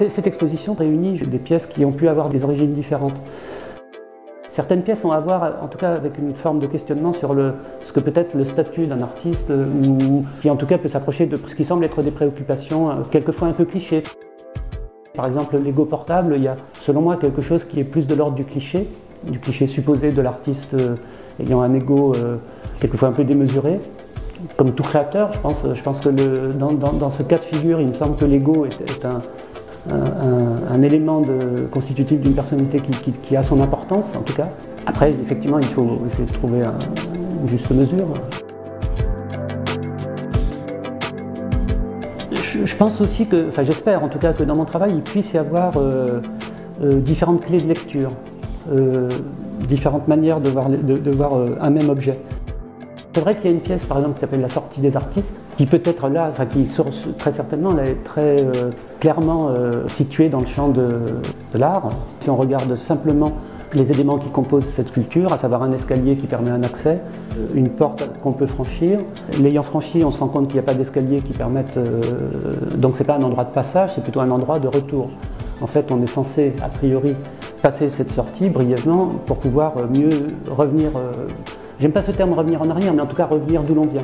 Cette exposition réunit des pièces qui ont pu avoir des origines différentes. Certaines pièces ont à voir, en tout cas, avec une forme de questionnement sur ce que peut être le statut d'un artiste, ou qui en tout cas peut s'approcher de ce qui semble être des préoccupations quelquefois un peu clichés. Par exemple, l'ego portable, il y a selon moi quelque chose qui est plus de l'ordre du cliché supposé de l'artiste ayant un ego quelquefois un peu démesuré. Comme tout créateur, je pense que dans ce cas de figure, il me semble que l'ego est un élément constitutif d'une personnalité qui a son importance, en tout cas. Après, effectivement, il faut essayer de trouver une juste mesure. Je pense aussi que, enfin j'espère en tout cas que dans mon travail, il puisse y avoir différentes clés de lecture, différentes manières de voir un même objet. C'est vrai qu'il y a une pièce par exemple qui s'appelle La sortie des artistes, qui peut être là, enfin qui très certainement là, est très clairement située dans le champ de l'art. Si on regarde simplement les éléments qui composent cette sculpture, à savoir un escalier qui permet un accès, une porte qu'on peut franchir. L'ayant franchi, on se rend compte qu'il n'y a pas d'escalier qui permette... donc c'est pas un endroit de passage, c'est plutôt un endroit de retour. En fait, on est censé, a priori, passer cette sortie brièvement pour pouvoir mieux revenir... J'aime pas ce terme revenir en arrière, mais en tout cas revenir d'où l'on vient.